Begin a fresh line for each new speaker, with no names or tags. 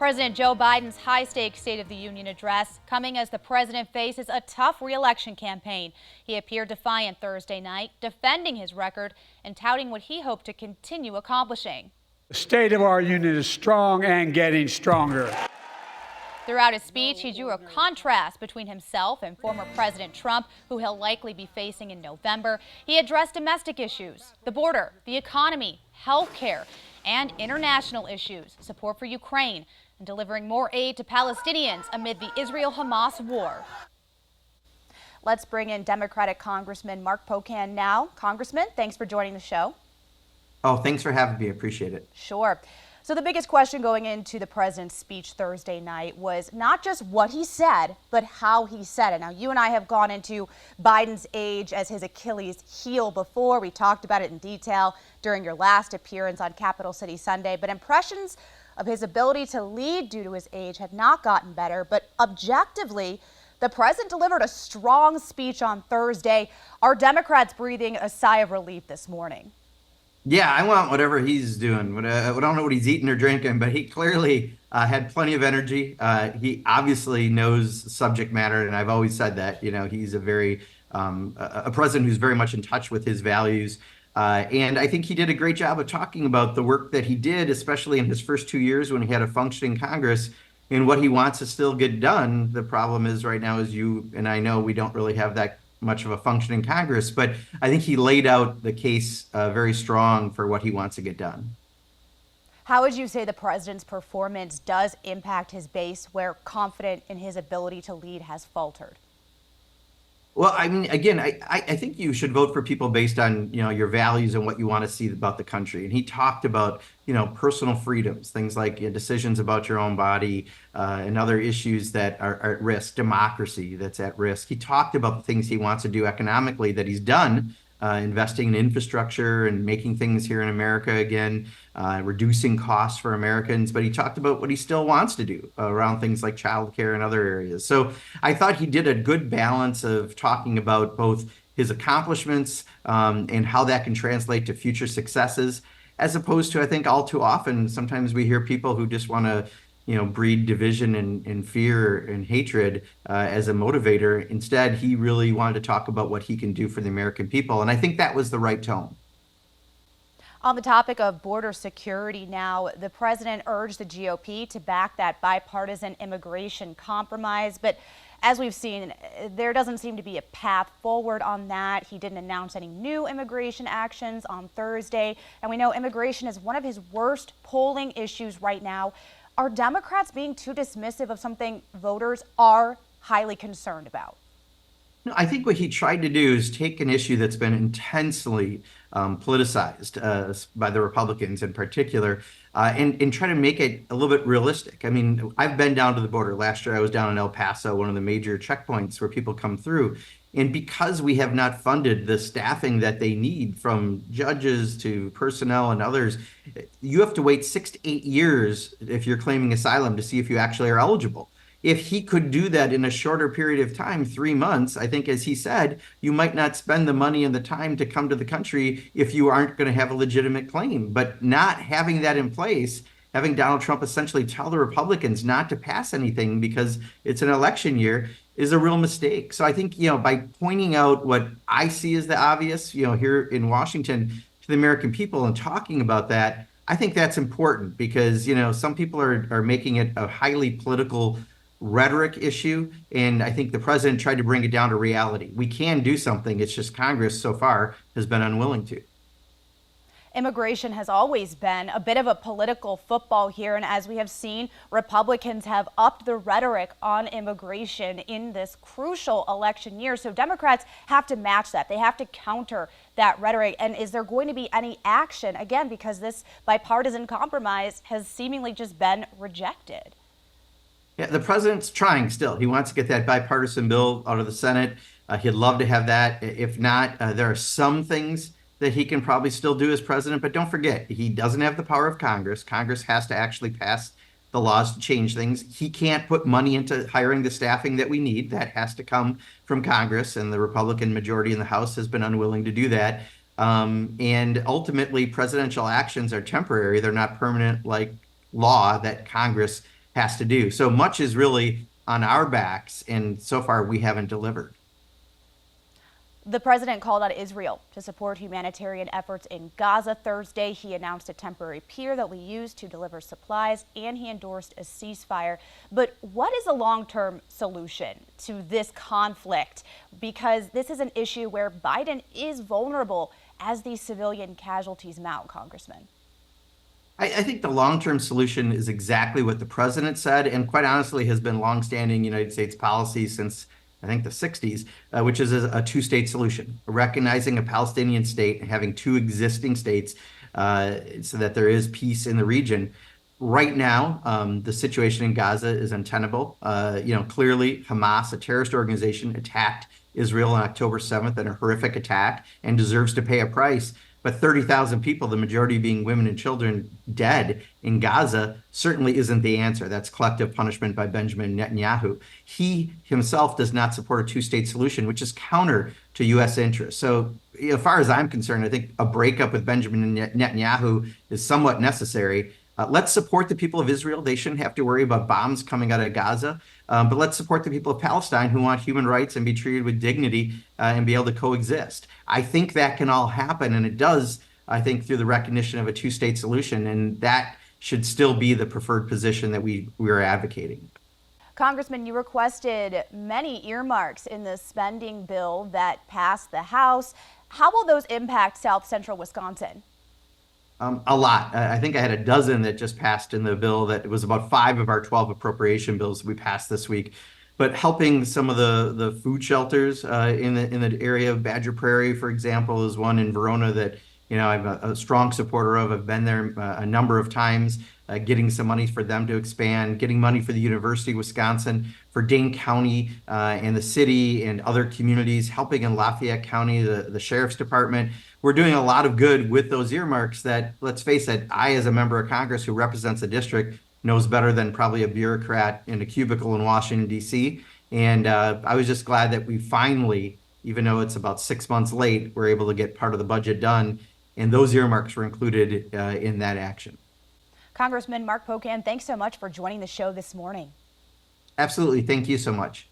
President Joe Biden's high-stakes State of the Union address coming as the president faces a tough re-election campaign. He appeared defiant Thursday night, defending his record and touting what he hoped to continue accomplishing.
The state of our union is strong and getting stronger.
Throughout his speech, he drew a contrast between himself and former President Trump, who he'll likely be facing in November. He addressed domestic issues, the border, the economy, health care, and international issues, support for Ukraine, and delivering more aid to Palestinians amid the Israel-Hamas war. Let's bring in Democratic Congressman Mark Pocan now. Congressman, thanks for joining the show.
Oh, thanks for having me. I appreciate it.
Sure. So the biggest question going into the president's speech Thursday night was not just what he said, but how he said it. Now, you and I have gone into Biden's age as his Achilles heel before. We talked about it in detail during your last appearance on Capital City Sunday, but impressions of his ability to lead due to his age had not gotten better. But objectively, the president delivered a strong speech on Thursday. Are Democrats breathing a sigh of relief this morning?
Yeah, I want whatever he's doing. I don't know what he's eating or drinking, but he clearly had plenty of energy. He obviously knows subject matter, and I've always said that. You know, he's a very a president who's very much in touch with his values. And I think he did a great job of talking about the work that he did, especially in his first 2 years when he had a functioning Congress, and what he wants to still get done. The problem is right now, as you and I know, we don't really have that much of a functioning Congress, but I think he laid out the case very strong for what he wants to get done.
How would you say the president's performance does impact his base, where confidence in his ability to lead has faltered?
Well, I mean, again, I think you should vote for people based on, your values and what you want to see about the country. And he talked about, personal freedoms, things like decisions about your own body and other issues that are at risk, democracy that's at risk. He talked about the things he wants to do economically that he's done, investing in infrastructure and making things here in America again, reducing costs for Americans. But he talked about what he still wants to do around things like childcare and other areas. So I thought he did a good balance of talking about both his accomplishments and how that can translate to future successes, as opposed to, I think, all too often, sometimes we hear people who just want to breed division and fear and hatred as a motivator. Instead, he really wanted to talk about what he can do for the American people. And I think that was the right tone.
On the topic of border security now, the president urged the GOP to back that bipartisan immigration compromise. But as we've seen, there doesn't seem to be a path forward on that. He didn't announce any new immigration actions on Thursday. And we know immigration is one of his worst polling issues right now. Are Democrats being too dismissive of something voters are highly concerned about?
No, I think what he tried to do is take an issue that's been intensely politicized by the Republicans in particular, and try to make it a little bit realistic. I mean, I've been down to the border. Last year I was down in El Paso, one of the major checkpoints where people come through. And because we have not funded the staffing that they need, from judges to personnel and others, you have to wait 6 to 8 years if you're claiming asylum to see if you actually are eligible. If he could do that in a shorter period of time, 3 months, I think, as he said, you might not spend the money and the time to come to the country if you aren't going to have a legitimate claim. But not having that in place, having Donald Trump essentially tell the Republicans not to pass anything because it's an election year, is a real mistake. So I think, by pointing out what I see as the obvious, here in Washington to the American people and talking about that, I think that's important because, some people are making it a highly political rhetoric issue. And I think the president tried to bring it down to reality. We can do something. It's just Congress so far has been unwilling to.
Immigration has always been a bit of a political football here, and as we have seen, Republicans have upped the rhetoric on immigration in this crucial election year. So Democrats have to match that. They have to counter that rhetoric. And is there going to be any action, again, because this bipartisan compromise has seemingly just been rejected?
Yeah, the president's trying still. He wants to get that bipartisan bill out of the Senate. He'd love to have that. If not, there are some things that he can probably still do as president. But don't forget, he doesn't have the power of Congress. Congress has to actually pass the laws to change things. He can't put money into hiring the staffing that we need. That has to come from Congress, and the Republican majority in the House has been unwilling to do that. And ultimately, presidential actions are temporary. They're not permanent like law that Congress has to do. So much is really on our backs, and so far we haven't delivered.
The president called on Israel to support humanitarian efforts in Gaza Thursday. He announced a temporary pier that we use to deliver supplies, and he endorsed a ceasefire. But what is a long-term solution to this conflict? Because this is an issue where Biden is vulnerable as these civilian casualties mount, Congressman.
I think the long-term solution is exactly what the president said, and quite honestly has been longstanding United States policy since I think the 60s, which is a two-state solution, recognizing a Palestinian state and having two existing states so that there is peace in the region. Right now, the situation in Gaza is untenable. Clearly, Hamas, a terrorist organization, attacked Israel on October 7th in a horrific attack and deserves to pay a price. But 30,000 people, the majority being women and children, dead in Gaza certainly isn't the answer. That's collective punishment by Benjamin Netanyahu. He himself does not support a two-state solution, which is counter to U.S. interests. So, as far as I'm concerned, I think a breakup with Benjamin Netanyahu is somewhat necessary. Let's support the people of Israel. They shouldn't have to worry about bombs coming out of Gaza. But let's support the people of Palestine who want human rights and be treated with dignity and be able to coexist. I think that can all happen, and it does, I think, through the recognition of a two-state solution, and that should still be the preferred position that we are advocating.
Congressman, you requested many earmarks in the spending bill that passed the House. How will those impact South Central Wisconsin?
A lot. I think I had a dozen that just passed in the bill. That was about 5 of our 12 appropriation bills we passed this week. But helping some of the food shelters in the area of Badger Prairie, for example, is one in Verona that I'm a strong supporter of. I've been there a number of times, getting some money for them to expand, getting money for the University of Wisconsin, for Dane County and the city and other communities, helping in Lafayette County, the Sheriff's Department. We're doing a lot of good with those earmarks that, let's face it, I, as a member of Congress who represents a district, knows better than probably a bureaucrat in a cubicle in Washington, D.C. And I was just glad that we finally, even though it's about 6 months late, we're able to get part of the budget done. And those earmarks were included in that action.
Congressman Mark Pocan, thanks so much for joining the show this morning.
Absolutely. Thank you so much.